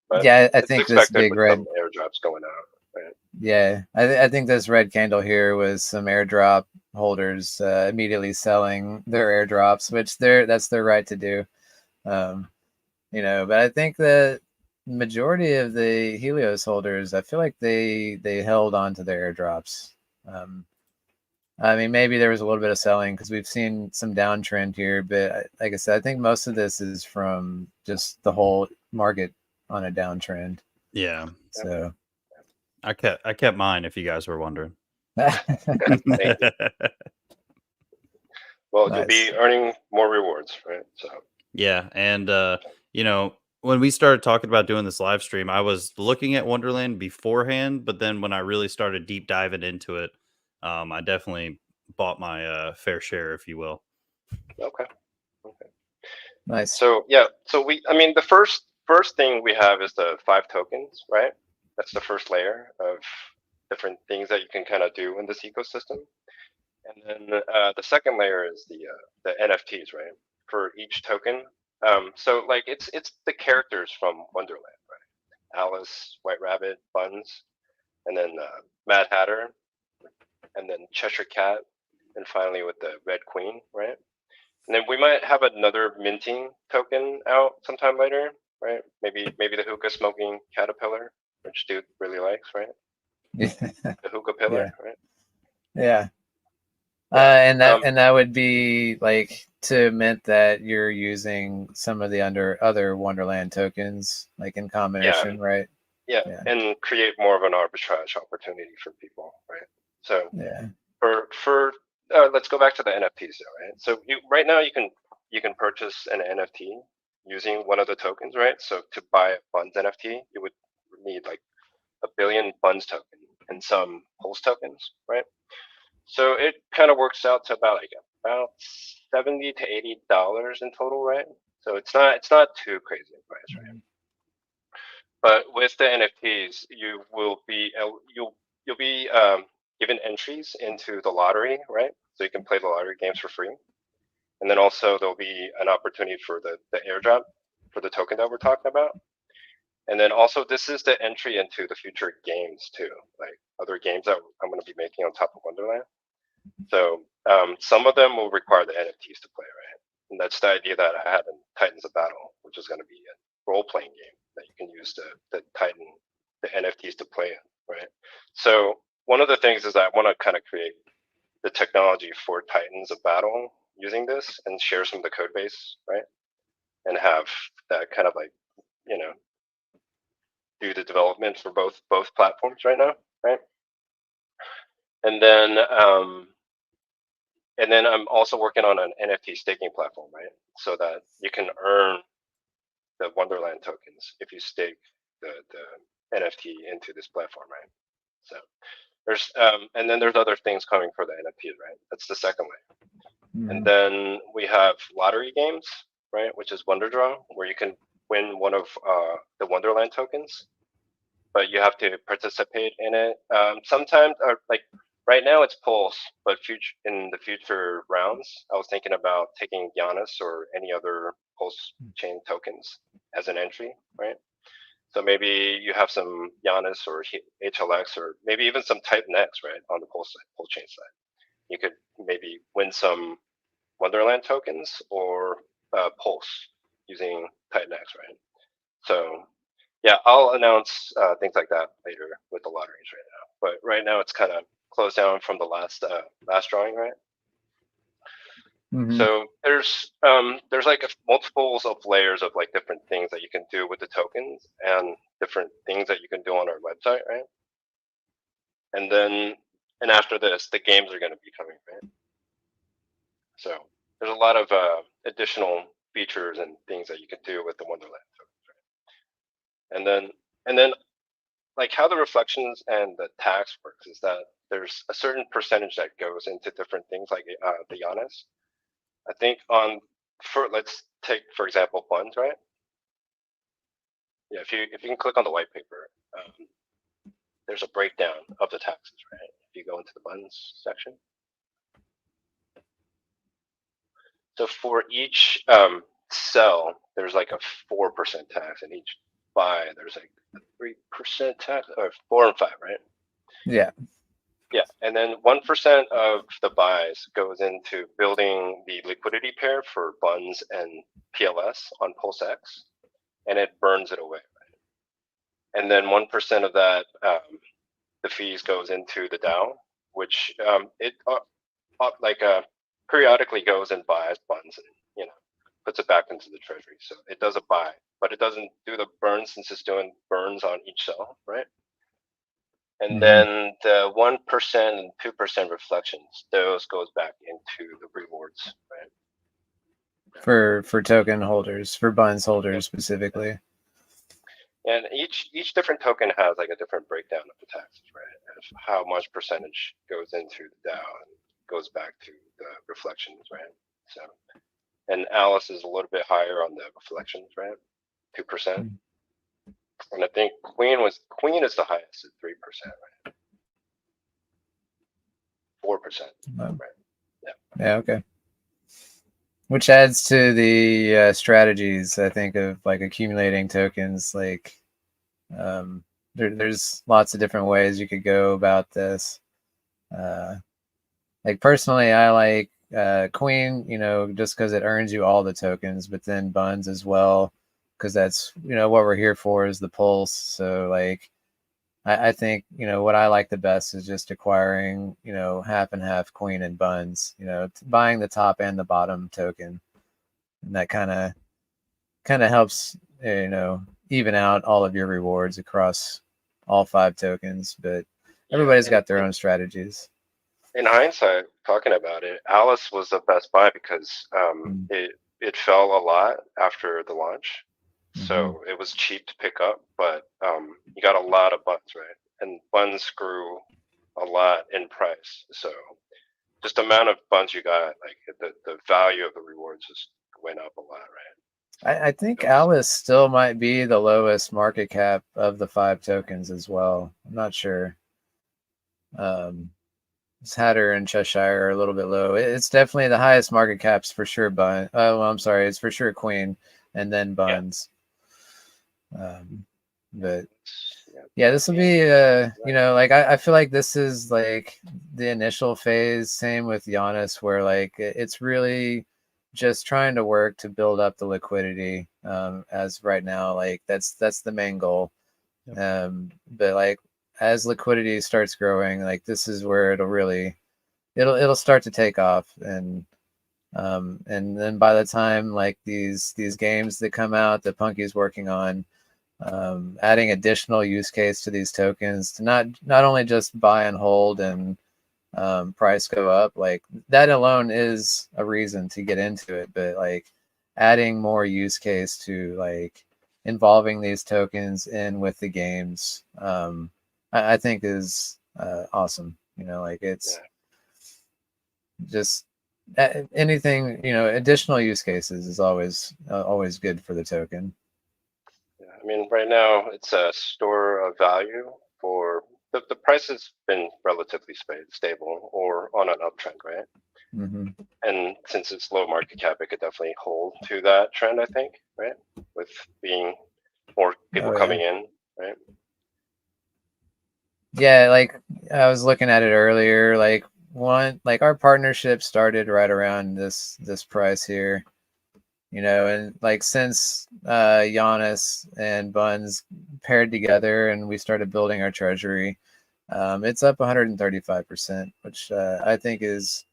But yeah, I think this big red airdrops going out, right? Yeah, I think this red candle here was some airdrop holders immediately selling their airdrops, which that's their right to do. But I think the majority of the Helios holders, I feel like they held on to their airdrops. I mean, maybe there was a little bit of selling because we've seen some downtrend here, but like I said, I think most of this is from just the whole market on a downtrend. Yeah. So I kept mine, if you guys were wondering. Thank you. Well, Nice. You'll be earning more rewards, right? So yeah, and when we started talking about doing this live stream, I was looking at Wonderland beforehand, but then when I really started deep diving into it, I definitely bought my fair share, if you will. Okay. Nice. So yeah, I mean, the first thing we have is the 5 tokens, right? That's the first layer of different things that you can kind of do in this ecosystem. And then the second layer is the NFTs, right? For each token. So like it's the characters from Wonderland, right? Alice, White Rabbit, Buns, and then Mad Hatter, and then Cheshire Cat, and finally with the Red Queen, right? And then we might have another minting token out sometime later, right? Maybe the hookah smoking caterpillar, which dude really likes, right? The hookah pillar, right? Yeah. And that would be like to mint that you're using some of the other Wonderland tokens, like in combination, right? Yeah, and create more of an arbitrage opportunity for people, right? So for let's go back to the NFTs though, right? So right now you can purchase an NFT using one of the tokens, right? So to buy a Buns NFT, you would need like 1 billion Buns token and some Pulse tokens, right? So it kind of works out to about $70 to $80 in total, right? So it's not too crazy in price, right? But with the NFTs, you'll be given entries into the lottery, right? So you can play the lottery games for free. And then also there'll be an opportunity for the airdrop for the token that we're talking about. And then also this is the entry into the future games too, like other games that I'm going to be making on top of Wonderland. So some of them will require the NFTs to play, right? And that's the idea that I had in Titans of Battle, which is going to be a role-playing game that you can use the NFTs to play in, right? So one of the things is that I want to kind of create the technology for Titans of Battle using this and share some of the code base, right? And have that kind of like, you know, do the development for both platforms right now, right? And then I'm also working on an NFT staking platform, right? So that you can earn the Wonderland tokens if you stake the NFT into this platform, right? So there's and then there's other things coming for the NFT, right? That's the second way. And then we have lottery games, right? Which is Wonder Draw, where you can win one of the Wonderland tokens, but you have to participate in it. Sometimes, like right now, it's Pulse, but in the future rounds, I was thinking about taking Janus or any other Pulse chain tokens as an entry, right? So maybe you have some Janus or HLX or maybe even some Type Next, right, on the Pulse chain side. You could maybe win some Wonderland tokens or Pulse using Titan X, right? So yeah, I'll announce things like that later with the lotteries right now. But right now it's kind of closed down from the last drawing, right? So there's like multiples of layers of like different things that you can do with the tokens and different things that you can do on our website, right? And after this, the games are going to be coming, right? So there's a lot of additional features and things that you can do with the Wonderland tokens, right? And then like how the reflections and the tax works is that there's a certain percentage that goes into different things like the Janus. I think let's take for example Buns, right? Yeah, if you can click on the white paper, there's a breakdown of the taxes, right? If you go into the Buns section. So for each sell, there's like a 4% tax, and each buy there's like a 3% tax, or 4 and 5, right? Yeah. Yeah, and then 1% of the buys goes into building the liquidity pair for Buns and PLS on Pulse X, and it burns it away, right? And then 1% of that, the fees goes into the DAO, which periodically goes and buys Buns and puts it back into the treasury. So it does a buy, but it doesn't do the burn since it's doing burns on each cell, right? And then the 1% and 2% reflections, those goes back into the rewards, right? For token holders, for Buns holders specifically. And each different token has like a different breakdown of the taxes, right? Of how much percentage goes into the DAO and goes back to the reflections, right? So, and Alice is a little bit higher on the reflections, right? 2%. And I think Queen is the highest at 3%, right? 4%, right? Yeah. Yeah. Okay. Which adds to the strategies, I think, of like accumulating tokens. Like, there's lots of different ways you could go about this. Like personally, I like Queen, just because it earns you all the tokens, but then Buns as well, because that's what we're here for is the pulse. So like, I think what I like the best is just acquiring half and half Queen and Buns. Buying the top and the bottom token, and that kind of helps even out all of your rewards across all 5 tokens. But everybody's got their own strategies. In hindsight, talking about it, Alice was the best buy because it fell a lot after the launch. So it was cheap to pick up, but you got a lot of buns, right? And buns grew a lot in price. So just the amount of buns you got, like the value of the rewards just went up a lot, right? I think Alice still might be the lowest market cap of the 5 tokens as well. I'm not sure. Hatter and Cheshire are a little bit low. It's definitely the highest market caps for sure. Bun. Oh, well, I'm sorry. It's for sure Queen, and then Buns. Yeah. But yeah, this will be. You know, like I feel like this is like the initial phase. Same with Janus, where like it's really just trying to work to build up the liquidity. As right now, like that's the main goal. Yep. But like as liquidity starts growing, like this is where it'll start to take off, and then by the time like these games that come out that Punky's working on, adding additional use case to these tokens to not only just buy and hold and price go up, like that alone is a reason to get into it, but like adding more use case to like involving these tokens in with the games, I think is awesome. You know, like it's just anything, you know, additional use cases is always good for the token. Yeah, I mean, right now it's a store of value for the price has been relatively stable or on an uptrend, right? And since it's low market cap, it could definitely hold to that trend, I think, right? With being more people coming in, right? Yeah, like I was looking at it earlier, like our partnership started right around this price here, you know, and like since Janus and Buns paired together and we started building our treasury, it's up 135%, which I think is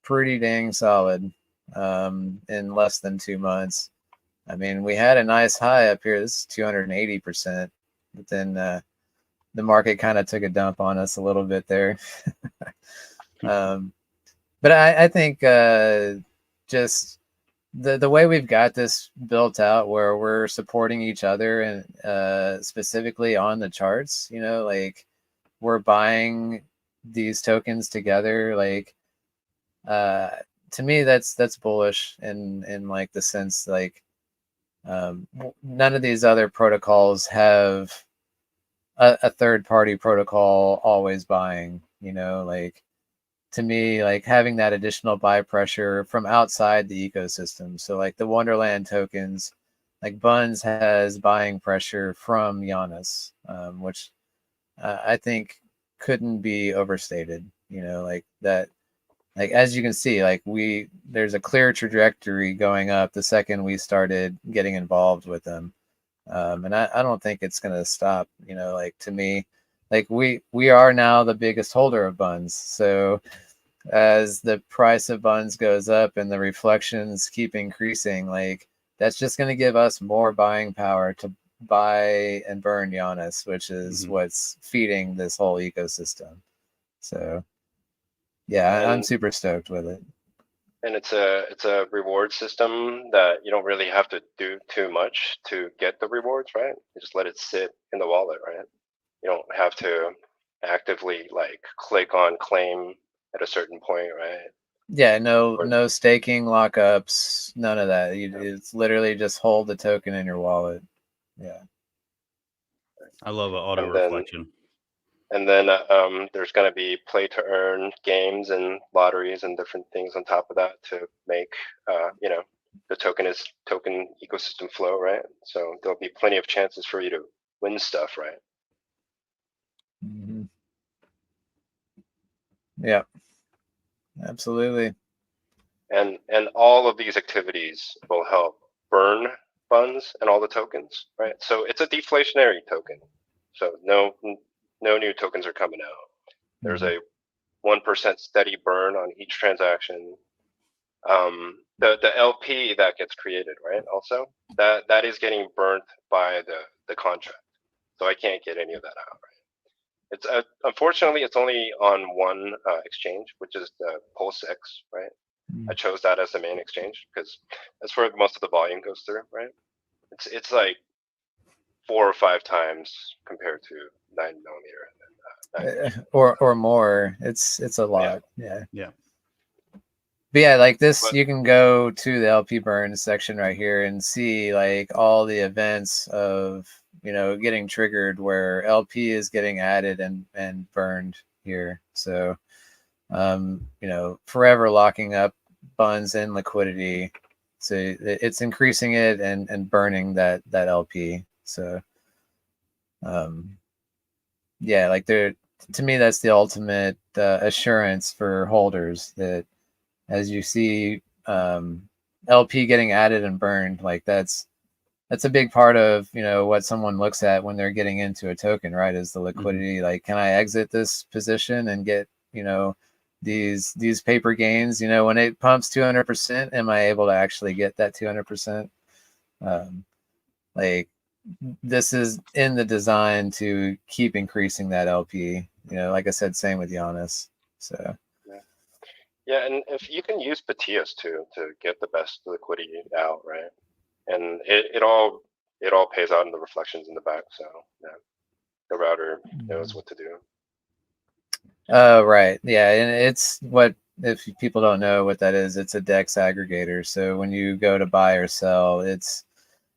pretty dang solid in less than 2 months. I mean, we had a nice high up here. This is 280%, but then the market kind of took a dump on us a little bit there. But I think just the way we've got this built out, where we're supporting each other and specifically on the charts, you know, like we're buying these tokens together, like to me that's bullish in like the sense like none of these other protocols have a third party protocol always buying, you know, like to me, like having that additional buy pressure from outside the ecosystem. So like the Wonderland tokens, like Buns has buying pressure from Janus, which I think couldn't be overstated, you know, like that. Like as you can see, like there's a clear trajectory going up the second we started getting involved with them. And I don't think it's going to stop, you know, like to me, like we are now the biggest holder of Buns. So as the price of Buns goes up and the reflections keep increasing, like that's just going to give us more buying power to buy and burn Janus, which is what's feeding this whole ecosystem. So yeah, I'm super stoked with it. And it's a reward system that you don't really have to do too much to get the rewards, right? You just let it sit in the wallet, right? You don't have to actively like click on claim at a certain point, right? Yeah, no staking lockups, none of that. It's literally just hold the token in your wallet. Yeah. I love auto reflection. And then there's going to be play to earn games and lotteries and different things on top of that to make, you know, the token ecosystem flow, right? So there'll be plenty of chances for you to win stuff, right? Yeah, absolutely. And all of these activities will help burn Buns and all the tokens, right? So it's a deflationary token. So no new tokens are coming out. There's a 1% steady burn on each transaction. The LP that gets created, right? Also, that is getting burnt by the contract. So I can't get any of that out, right? It's unfortunately it's only on one exchange, which is the Pulse X, right? I chose that as the main exchange because that's where most of the volume goes through, right? It's like 4 or 5 times compared to 9mm. or more. It's a lot. Yeah. Yeah. But yeah, like this, But you can go to the LP burn section right here and see like all the events of, you know, getting triggered where LP is getting added and burned here. So, you know, forever locking up buns in liquidity. So it's increasing it and burning that LP. So, yeah, like to me, that's the ultimate assurance for holders that as you see LP getting added and burned, like that's a big part of, you know, what someone looks at when they're getting into a token, right? Is the liquidity. Like, can I exit this position and get, you know, these paper gains? You know, when it pumps 200%, am I able to actually get that 200%? Like, this is in the design to keep increasing that LP. You know, like I said, same with Janus. So. Yeah, and if you can use Batias too to get the best liquidity out, right? And it all pays out in the reflections in the back. So yeah, the router knows what to do. Oh, right. Yeah, and it's what, if people don't know what that is, it's a DEX aggregator. So when you go to buy or sell,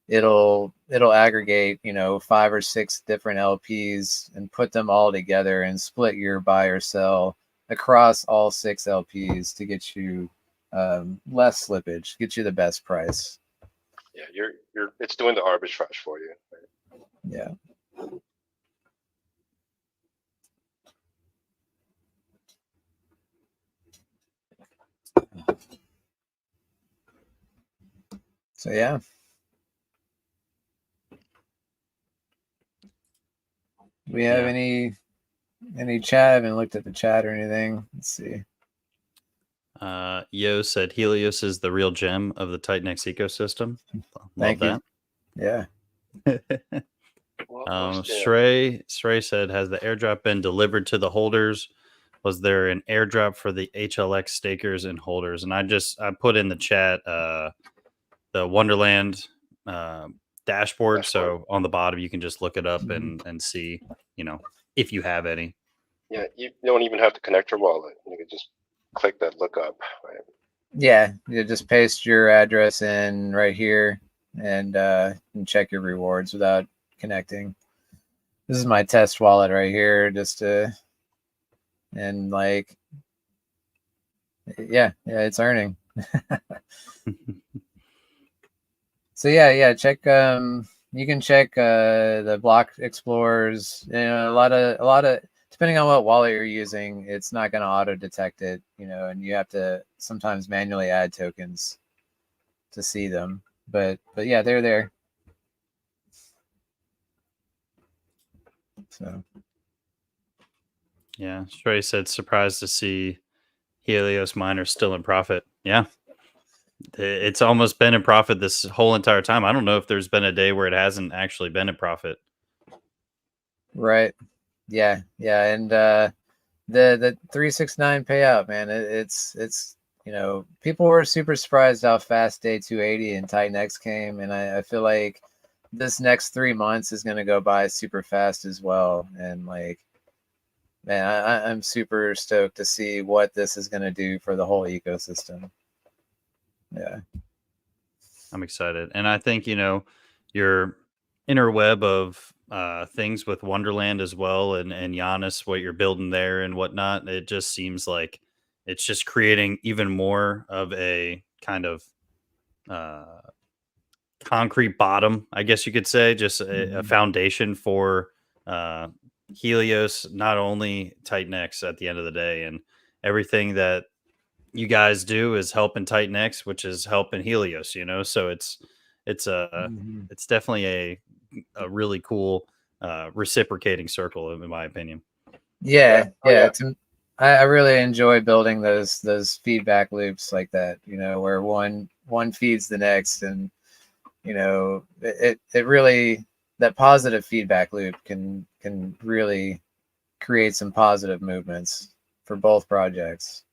it'll aggregate, you know, 5 or 6 different LPs and put them all together and split your buy or sell across all 6 LPs to get you less slippage, get you the best price. Yeah, it's doing the arbitrage for you. Right? Yeah. So yeah. Do we have any chat? I haven't looked at the chat or anything. Let's see. Yo said Helios is the real gem of the Titanx ecosystem. Love Thank you. that. Yeah. Shrey said, has the airdrop been delivered to the holders? Was there an airdrop for the HLX stakers and holders? And I put in the chat the Wonderland dashboard. So on the bottom, you can just look it up and see, you know, if you have any. Yeah, you don't even have to connect your wallet. You can just click that lookup. Right? Yeah, you just paste your address in right here and check your rewards without connecting. This is my test wallet right here, just to, and like, yeah, it's earning. So yeah, check. You can check the block explorers. You know, a lot of depending on what wallet you're using, it's not going to auto detect it. You know, and you have to sometimes manually add tokens to see them. But yeah, they're there. So yeah, Shrey said, surprised to see Helios miners still in profit. Yeah. It's almost been in profit this whole entire time. I don't know if there's been a day where it hasn't actually been in profit. Right. Yeah. And the 369 payout, man, it's you know, people were super surprised how fast day 280 and Titanx came, and I feel like this next 3 months is going to go by super fast as well. And like, man, I'm super stoked to see what this is going to do for the whole ecosystem. Yeah, I'm excited. And I think, you know, your interweb of things with Wonderland as well and Janus, what you're building there and whatnot, it just seems like it's just creating even more of a kind of concrete bottom, I guess you could say, just a foundation for Helios, not only Titanx at the end of the day. And everything that you guys do is helping Titanx, which is helping Helios, you know? So it's definitely a really cool reciprocating circle, in my opinion. Yeah. I really enjoy building those feedback loops like that, you know, where one feeds the next, and you know, it really, that positive feedback loop can really create some positive movements for both projects.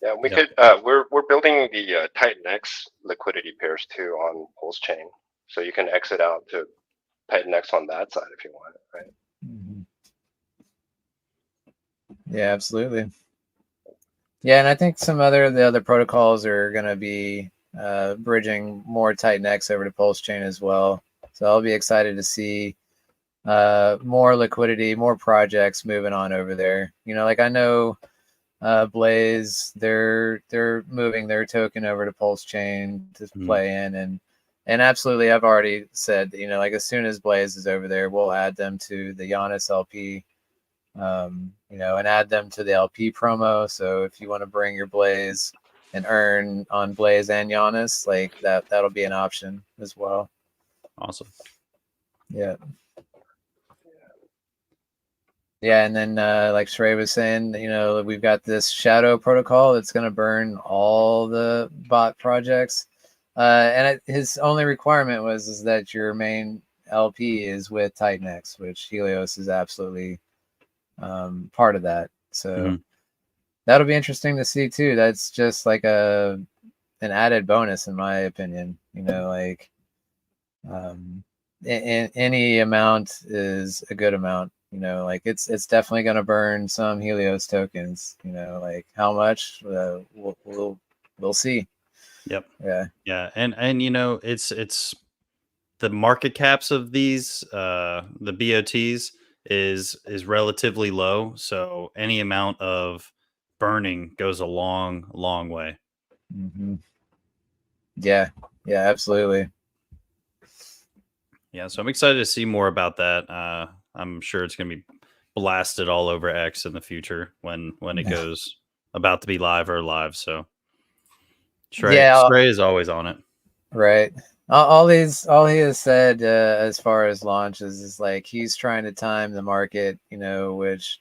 Yeah, we could. We're building the Titanx liquidity pairs too on Pulse Chain. So you can exit out to Titan X on that side if you want, right? Mm-hmm. Yeah, absolutely. Yeah, and I think some the other protocols are going to be bridging more Titan X over to Pulse Chain as well. So I'll be excited to see more liquidity, more projects moving on over there. You know, like I know Blaze, they're moving their token over to Pulse Chain to play in, and absolutely, I've already said, you know, like as soon as Blaze is over there, we'll add them to the Janus LP. You know, and add them to the LP promo. So if you want to bring your Blaze and earn on Blaze and Janus, like that'll be an option as well. Awesome. Yeah. Yeah, and then like Shrey was saying, you know, we've got this shadow protocol that's going to burn all the bot projects. And his only requirement is that your main LP is with Titan X, which Helios is absolutely part of that. So that'll be interesting to see too. That's just like an added bonus in my opinion. You know, like any amount is a good amount. You know, like it's definitely going to burn some Helios tokens. You know, like how much we'll see. Yep. Yeah. Yeah, and you know, it's the market caps of these the BOTs is relatively low, so any amount of burning goes a long way. Mm-hmm. Yeah, absolutely. Yeah, so I'm excited to see more about that. I'm sure it's going to be blasted all over X in the future when it goes about to be live or live. So Stray is always on it. Right. All he has said as far as launches is like he's trying to time the market, you know, which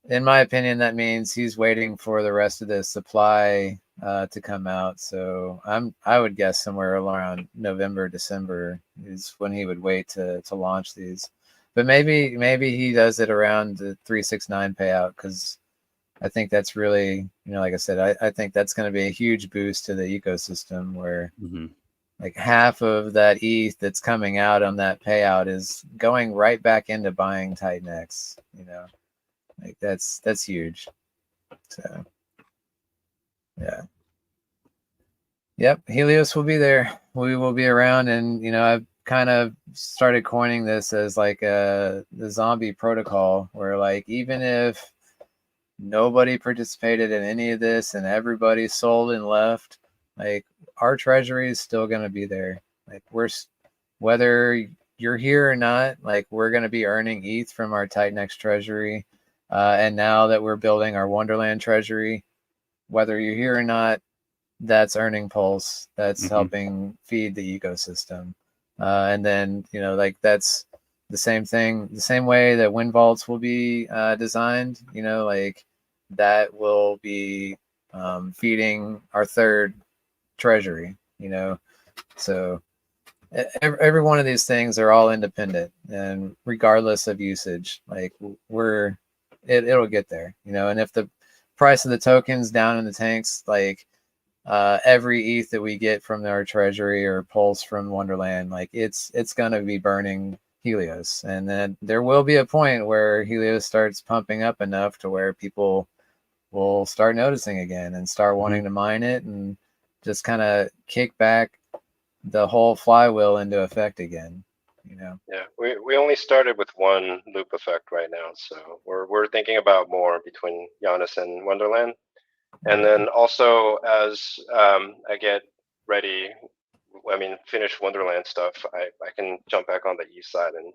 in my opinion that means he's waiting for the rest of the supply to come out. So I would guess somewhere around November, December is when he would wait to launch these. But maybe he does it around the 369 payout, because I think that's really, you know, like I said, I think that's going to be a huge boost to the ecosystem where like half of that ETH that's coming out on that payout is going right back into buying Titan X, you know, like that's huge. So yeah. Yep. Helios will be there. We will be around. And, you know, I've kind of started coining this as like the zombie protocol, where like, even if nobody participated in any of this and everybody sold and left, like our treasury is still going to be there. Like whether you're here or not, like we're going to be earning ETH from our Titan X treasury. And now that we're building our Wonderland treasury, whether you're here or not, that's earning Pulse. That's helping feed the ecosystem. And then, you know, like that's the same thing, the same way that Wind Vaults will be designed, you know, like that will be feeding our third treasury, you know. So every one of these things are all independent, and regardless of usage, like it'll get there, you know. And if the price of the tokens down in the tanks, like every ETH that we get from our treasury or Pulse from Wonderland, like it's going to be burning Helios. And then there will be a point where Helios starts pumping up enough to where people will start noticing again and start wanting to mine it, and just kind of kick back the whole flywheel into effect again, you know. Yeah, we only started with one loop effect right now, so we're thinking about more between Janus and Wonderland. And then also, as I get ready, I mean, finish Wonderland stuff, I can jump back on the east side and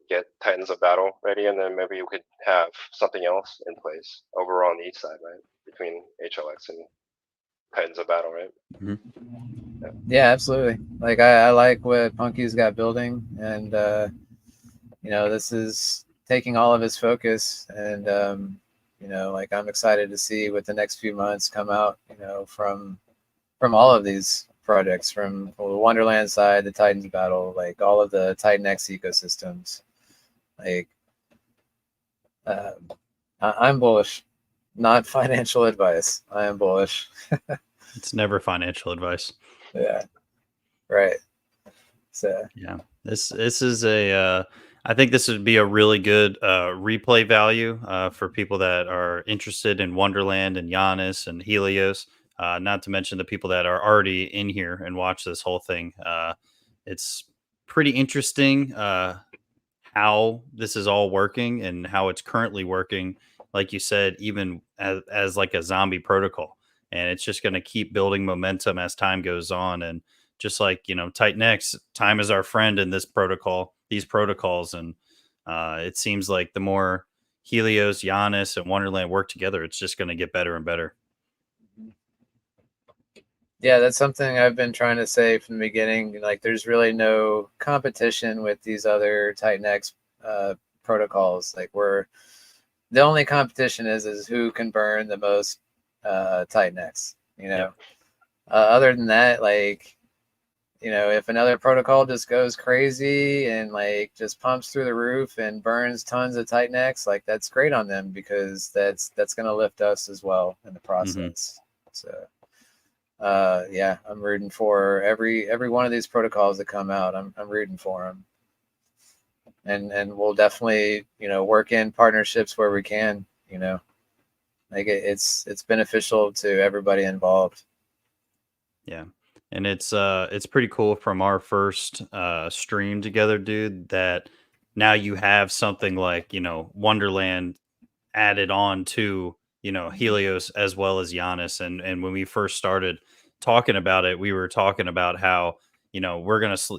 get Titans of Battle ready, and then maybe we could have something else in place over on the east side, right? Between HLX and Titans of Battle, right? Yeah, absolutely. Like I like what Punky's got building, and you know, this is taking all of his focus, and you know, like I'm excited to see what the next few months come out, you know, from all of these projects, from the Wonderland side, the Titans Battle, like all of the Titan X ecosystems. Like I'm bullish, not financial advice. I am bullish. It's never financial advice. Yeah, right. So yeah, this is a I think this would be a really good replay value for people that are interested in Wonderland and Janus and Helios. Not to mention the people that are already in here and watch this whole thing. It's pretty interesting how this is all working and how it's currently working. Like you said, even as like a zombie protocol, and it's just going to keep building momentum as time goes on. And just like, you know, Titan X, time is our friend in this protocol, these protocols. And it seems like the more Helios, Janus, and Wonderland work together, it's just going to get better and better. yeah, that's something I've been trying to say from the beginning. Like, there's really no competition with these other Titan X protocols. Like, the only competition is who can burn the most Titan X. You know, Yep. Other than that, like, you know, if another protocol just goes crazy and like just pumps through the roof and burns tons of Titan X, like, that's great on them, because that's going to lift us as well in the process. So. Yeah, I'm rooting for every one of these protocols that come out. I'm rooting for them, and we'll definitely, you know, work in partnerships where we can. You know, like it's beneficial to everybody involved. Yeah. And it's pretty cool from our first stream together, dude, that now you have something like, you know, Wonderland added on to, you know, Helios as well as Janus. And when we first started talking about it, we were talking about how, you know,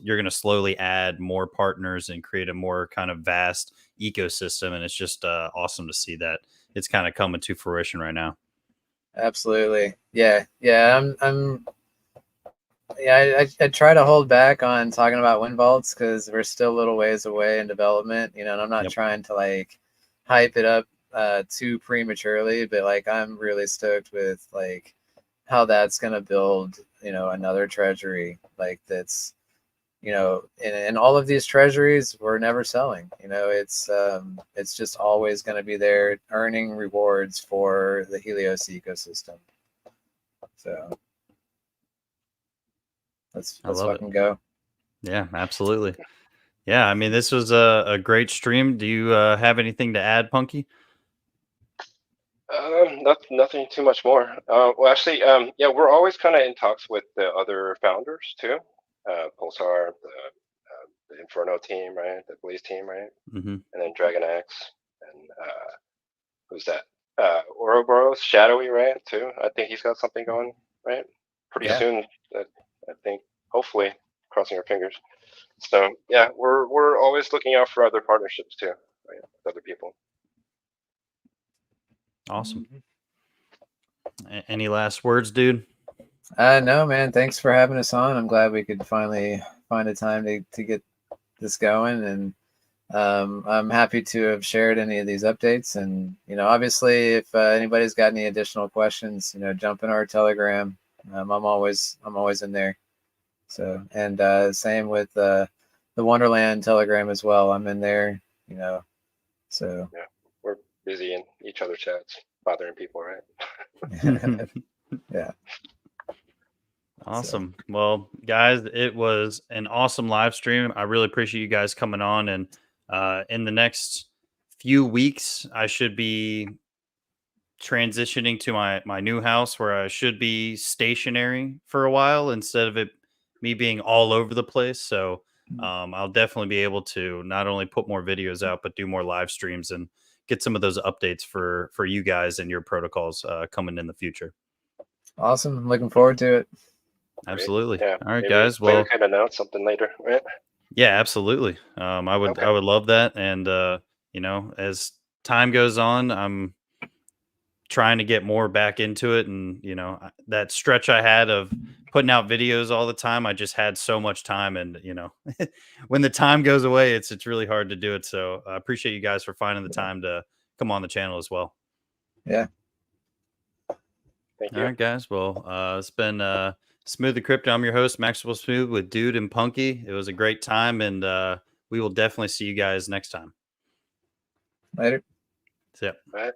you're gonna slowly add more partners and create a more kind of vast ecosystem. And it's just awesome to see that it's kind of coming to fruition right now. Absolutely, yeah, yeah. I try to hold back on talking about wind vaults because we're still a little ways away in development, you know, and I'm not Yep. trying to like hype it up too prematurely, but like I'm really stoked with like how that's gonna build, you know, another treasury like that's, you know, in all of these treasuries we're never selling. You know, it's just always gonna be there earning rewards for the Helios ecosystem. So I let's love it. fucking go. Yeah, absolutely. Yeah, I mean, this was a great stream. Do you have anything to add, Punky? Nothing too much more. Well, actually, yeah, we're always kind of in talks with the other founders too. Pulsar, the Inferno team, right? The Blaze team, right? Mm-hmm. And then Dragon X, and who's that? Ouroboros, Shadowy, right? Too. I think he's got something going, right? Pretty Yeah. soon. I think, hopefully, crossing our fingers. So yeah, we're always looking out for other partnerships too, right? With other people. Awesome. Any last words, dude? No, man. Thanks for having us on. I'm glad we could finally find a time to get this going, and I'm happy to have shared any of these updates. And you know, obviously, if anybody's got any additional questions, you know, jump in our Telegram. I'm always in there. So, and same with the Wonderland Telegram as well. I'm in there. You know, so Yeah, we're busy in each other's chats, bothering people, right? yeah. Awesome. Well, guys, it was an awesome live stream. I really appreciate you guys coming on. And in the next few weeks, I should be transitioning to my new house where I should be stationary for a while instead of it me being all over the place. So I'll definitely be able to not only put more videos out, but do more live streams and get some of those updates for you guys and your protocols coming in the future. Awesome. I'm looking forward to it. Absolutely. Yeah. All right, Maybe guys. later Well, can announce something later, right? yeah, absolutely. I Okay. would love that. And you know, as time goes on, I'm trying to get more back into it. And you know, that stretch I had of putting out videos all the time, I just had so much time. And you know, when the time goes away, it's really hard to do it. So I appreciate you guys for finding the time to come on the channel as well. Yeah. Thank All you. right, guys. Well, it's been Smooth the Crypto. I'm your host, Maxwell Smooth, with Dude and Punky. It was a great time, and we will definitely see you guys next time. Later. See ya. All right.